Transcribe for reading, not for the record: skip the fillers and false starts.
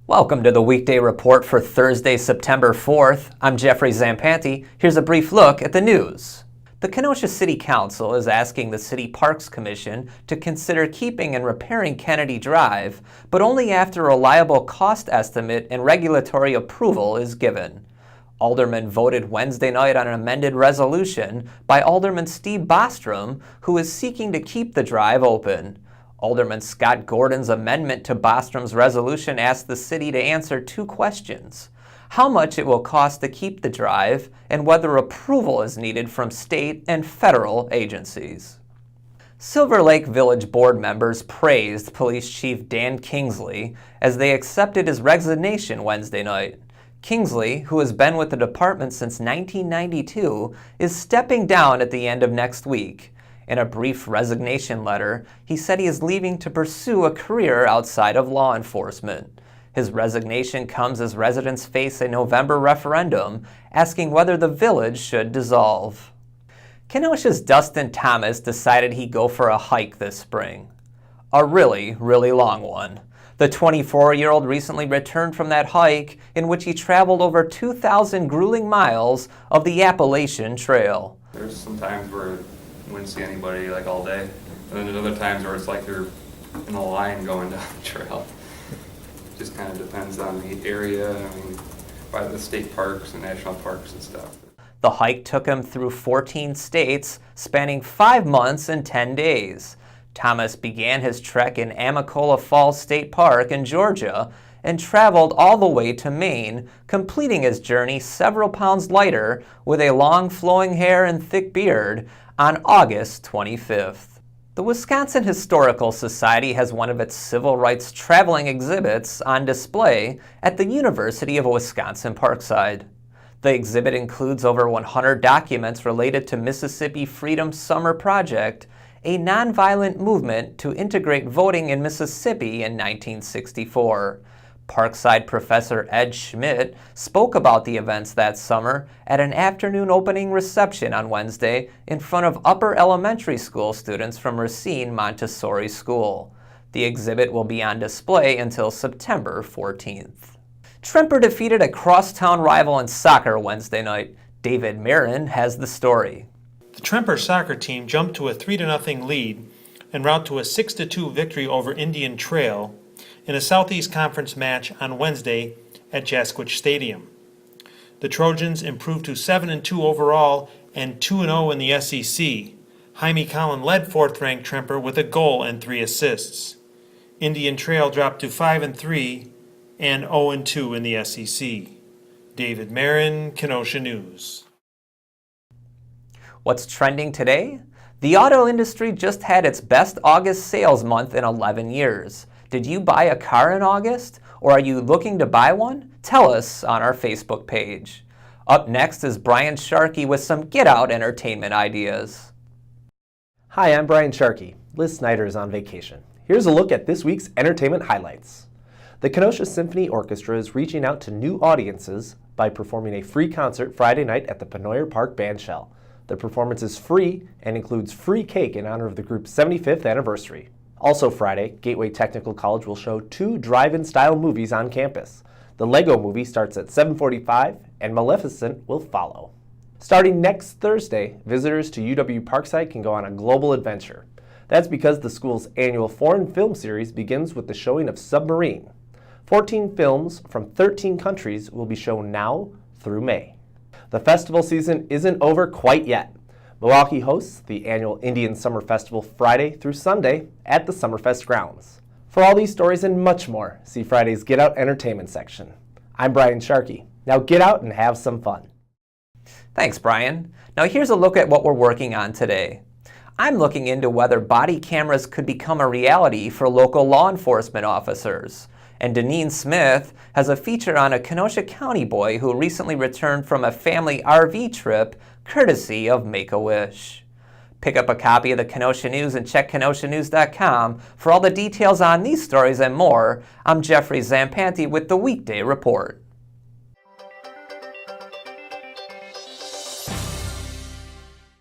Welcome to the Weekday Report for Thursday, September 4th. I'm Jeffrey Zampanti. Here's a brief look at the news. The Kenosha City Council is asking the City Parks Commission to consider keeping and repairing Kennedy Drive, but only after a reliable cost estimate and regulatory approval is given. Aldermen voted Wednesday night on an amended resolution by Alderman Steve Bostrom, who is seeking to keep the drive open. Alderman Scott Gordon's amendment to Bostrom's resolution asked the city to answer two questions: how much it will cost to keep the drive, and whether approval is needed from state and federal agencies. Silver Lake Village board members praised Police Chief Dan Kingsley as they accepted his resignation Wednesday night. Kingsley, who has been with the department since 1992, is stepping down at the end of next week. In a brief resignation letter, he said he is leaving to pursue a career outside of law enforcement. His resignation comes as residents face a November referendum asking whether the village should dissolve. Kenosha's Dustin Thomas decided he'd go for a hike this spring. A really long one. The 24-year-old recently returned from that hike in which he traveled over 2,000 grueling miles of the Appalachian Trail. There's some times where you wouldn't see anybody like all day, and then there's other times where it's like you're in a line going down the trail. Just kind of depends on the area, by the state parks and national parks and stuff. The hike took him through 14 states, spanning 5 months and 10 days. Thomas began his trek in Amicalola Falls State Park in Georgia and traveled all the way to Maine, completing his journey several pounds lighter with a long flowing hair and thick beard on August 25th. The Wisconsin Historical Society has one of its civil rights traveling exhibits on display at the University of Wisconsin-Parkside. The exhibit includes over 100 documents related to Mississippi Freedom Summer Project, a nonviolent movement to integrate voting in Mississippi in 1964. Parkside professor Ed Schmidt spoke about the events that summer at an afternoon opening reception on Wednesday in front of upper elementary school students from Racine Montessori School. The exhibit will be on display until September 14th. Tremper defeated a crosstown rival in soccer Wednesday night. David Marin has the story. The Tremper soccer team jumped to a 3-0 lead en route to a 6-2 victory over Indian Trail in a Southeast Conference match on Wednesday at Jasquith Stadium. The Trojans improved to 7-2 overall and 2-0 in the SEC. Jaime Collin led 4th-ranked Tremper with a goal and 3 assists. Indian Trail dropped to 5-3 and 0-2 in the SEC. David Marin, Kenosha News. What's trending today? The auto industry just had its best August sales month in 11 years. Did you buy a car in August? Or are you looking to buy one? Tell us on our Facebook page. Up next is Brian Sharkey with some Get Out entertainment ideas. Hi, I'm Brian Sharkey. Liz Snyder is on vacation. Here's a look at this week's entertainment highlights. The Kenosha Symphony Orchestra is reaching out to new audiences by performing a free concert Friday night at the Penoyer Park Bandshell. The performance is free and includes free cake in honor of the group's 75th anniversary. Also Friday, Gateway Technical College will show 2 drive-in style movies on campus. The Lego Movie starts at 7:45 and Maleficent will follow. Starting next Thursday, visitors to UW-Parkside can go on a global adventure. That's because the school's annual foreign film series begins with the showing of Submarine. 14 films from 13 countries will be shown now through May. The festival season isn't over quite yet. Milwaukee hosts the annual Indian Summer Festival Friday through Sunday at the Summerfest grounds. For all these stories and much more, see Friday's Get Out Entertainment section. I'm Brian Sharkey. Now get out and have some fun. Thanks, Brian. Now here's a look at what we're working on today. I'm looking into whether body cameras could become a reality for local law enforcement officers. And Deneen Smith has a feature on a Kenosha County boy who recently returned from a family RV trip courtesy of Make-A-Wish. Pick up a copy of the Kenosha News and check kenoshanews.com for all the details on these stories and more. I'm Jeffrey Zampanti with the Weekday Report.